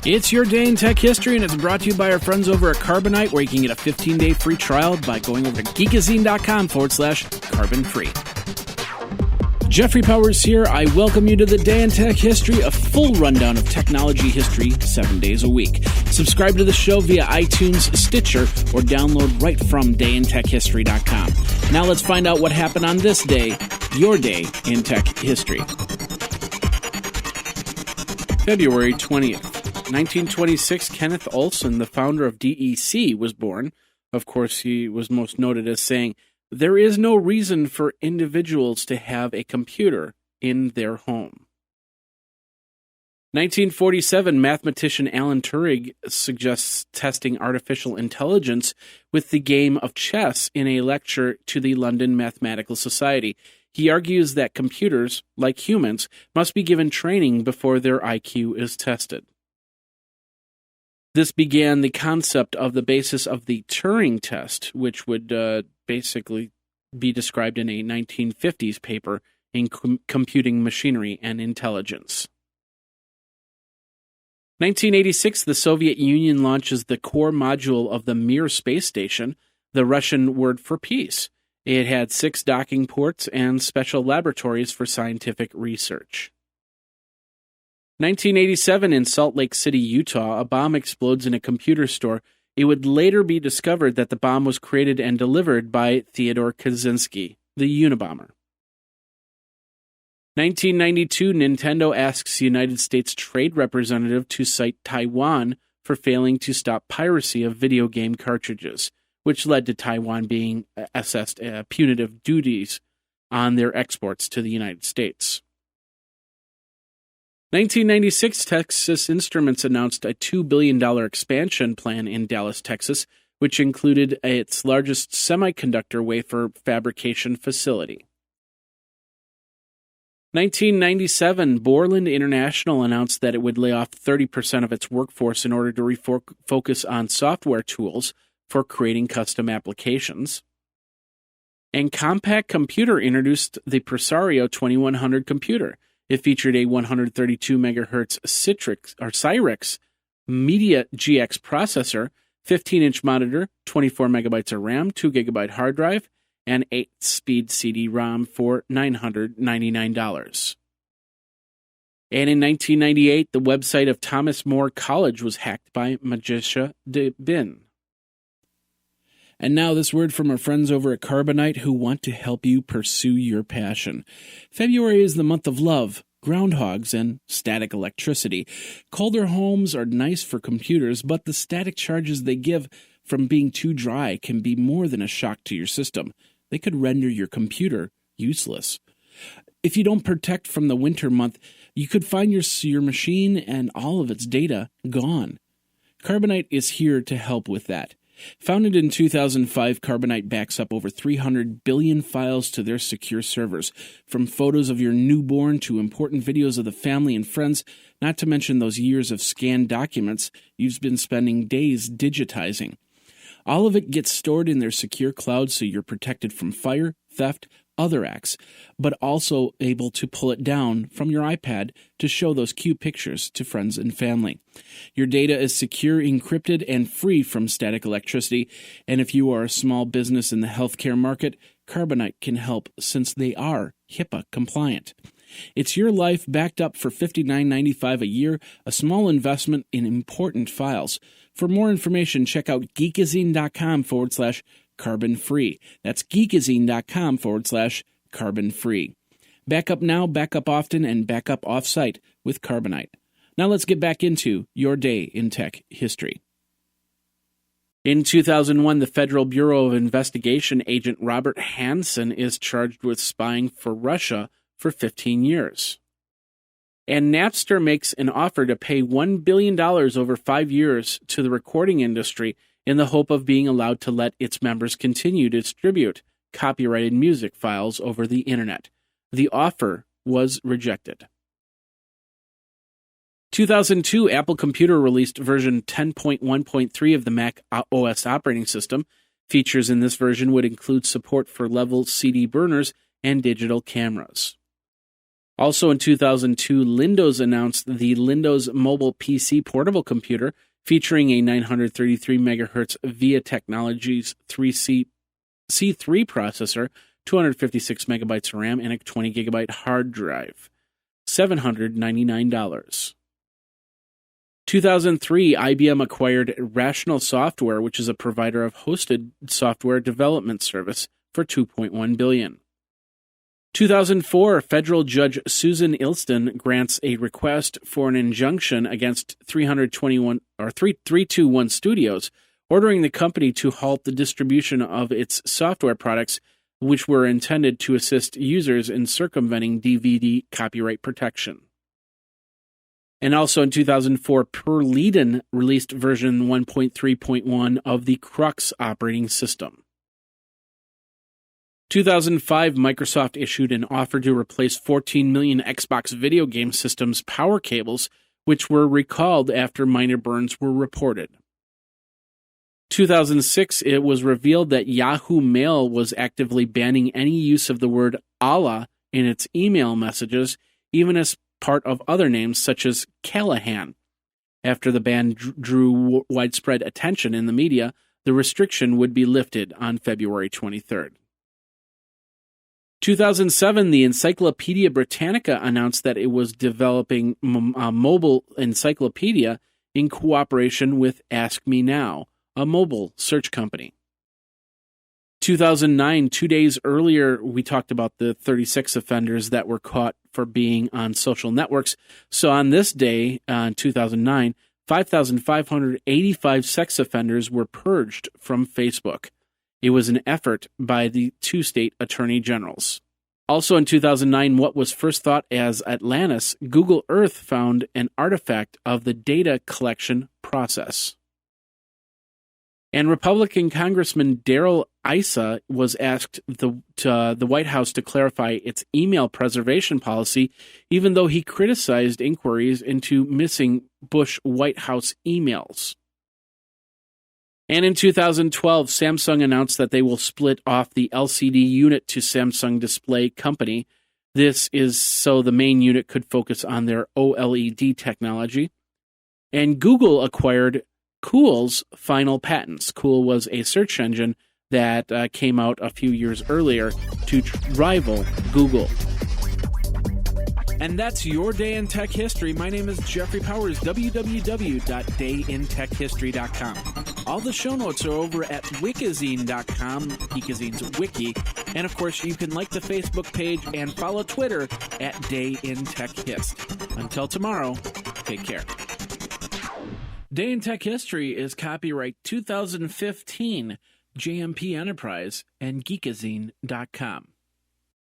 It's your day in tech history, and it's brought to you by our friends over at Carbonite, where you can get a 15-day free trial by going over to geekazine.com/carbon-free. Jeffrey Powers here. I welcome you to the Day in Tech History, a full rundown of technology history 7 days a week. Subscribe to the show via iTunes, Stitcher, or download right from dayintechhistory.com. Now let's find out what happened on this day, your day in tech history. February 20th. 1926, Kenneth Olson, the founder of DEC, was born. Of course, he was most noted as saying, "There is no reason for individuals to have a computer in their home." 1947, mathematician Alan Turing suggests testing artificial intelligence with the game of chess in a lecture to the London Mathematical Society. He argues that computers, like humans, must be given training before their IQ is tested. This began the concept of the basis of the Turing test, which would basically be described in a 1950s paper in Computing Machinery and Intelligence. 1986, the Soviet Union launches the core module of the Mir space station, the Russian word for peace. It had 6 docking ports and special laboratories for scientific research. 1987, in Salt Lake City, Utah, a bomb explodes in a computer store. It would later be discovered that the bomb was created and delivered by Theodore Kaczynski, the Unabomber. 1992, Nintendo asks United States Trade Representative to cite Taiwan for failing to stop piracy of video game cartridges, which led to Taiwan being assessed punitive duties on their exports to the United States. 1996, Texas Instruments announced a $2 billion expansion plan in Dallas, Texas, which included its largest semiconductor wafer fabrication facility. 1997, Borland International announced that it would lay off 30% of its workforce in order to refocus on software tools for creating custom applications. And Compaq Computer introduced the Presario 2100 computer. It featured a 132 MHz Cyrix Media GX processor, 15-inch monitor, 24 megabytes of RAM, 2 GB hard drive, and 8-speed CD-ROM for $999. And in 1998, the website of Thomas More College was hacked by Magisha Bin. And now this word from our friends over at Carbonite who want to help you pursue your passion. February is the month of love, groundhogs, and static electricity. Colder homes are nice for computers, but the static charges they give from being too dry can be more than a shock to your system. They could render your computer useless. If you don't protect from the winter month, you could find your machine and all of its data gone. Carbonite is here to help with that. Founded in 2005, Carbonite backs up over 300 billion files to their secure servers, from photos of your newborn to important videos of the family and friends, not to mention those years of scanned documents you've been spending days digitizing. All of it gets stored in their secure cloud so you're protected from fire, theft, other acts, but also able to pull it down from your iPad to show those cute pictures to friends and family. Your data is secure, encrypted, and free from static electricity, and if you are a small business in the healthcare market, Carbonite can help since they are HIPAA compliant. It's your life backed up for $59.95 a year, a small investment in important files. For more information, check out geekazine.com/carbon-free. That's geekazine.com/carbon-free. Back up now, back up often, and back up off-site with Carbonite. Now let's get back into your day in tech history. In 2001, the Federal Bureau of Investigation agent Robert Hansen is charged with spying for Russia for 15 years. And Napster makes an offer to pay $1 billion over 5 years to the recording industry in the hope of being allowed to let its members continue to distribute copyrighted music files over the internet. The offer was rejected. 2002, Apple Computer released version 10.1.3 of the Mac OS operating system. Features in this version would include support for level CD burners and digital cameras. Also in 2002, Windows announced the Windows Mobile PC portable computer featuring a 933 MHz VIA Technologies C3 processor, 256 megabytes of RAM, and a 20 gigabyte hard drive. $799. 2003, IBM acquired Rational Software, which is a provider of hosted software development service, for $2.1 billion. 2004, federal judge Susan Ilston grants a request for an injunction against 321 Studios, ordering the company to halt the distribution of its software products, which were intended to assist users in circumventing DVD copyright protection. And also in 2004, Perleden released version 1.3.1 of the Crux operating system. 2005, Microsoft issued an offer to replace 14 million Xbox video game systems power cables, which were recalled after minor burns were reported. 2006, it was revealed that Yahoo Mail was actively banning any use of the word Allah in its email messages, even as part of other names such as Callahan. After the ban drew widespread attention in the media, the restriction would be lifted on February 23rd. 2007, the Encyclopedia Britannica announced that it was developing a mobile encyclopedia in cooperation with Ask Me Now, a mobile search company. 2009, 2 days earlier, we talked about the 36 offenders that were caught for being on social networks. So on this day, in 2009, 5,585 sex offenders were purged from Facebook. It was an effort by the two state attorney generals. Also in 2009, what was first thought as Atlantis, Google Earth found an artifact of the data collection process. And Republican Congressman Darrell Issa was asked the White House to clarify its email preservation policy, even though he criticized inquiries into missing Bush White House emails. And in 2012, Samsung announced that they will split off the LCD unit to Samsung Display Company. This is so the main unit could focus on their OLED technology. And Google acquired Cool's final patents. Cool was a search engine that came out a few years earlier to rival Google. And that's your Day in Tech History. My name is Jeffrey Powers, www.dayintechhistory.com. All the show notes are over at wikizine.com, Geekazine's wiki. And of course, you can like the Facebook page and follow Twitter at Day in Tech Hist. Until tomorrow, take care. Day in Tech History is copyright 2015, JMP Enterprise and Geekazine.com.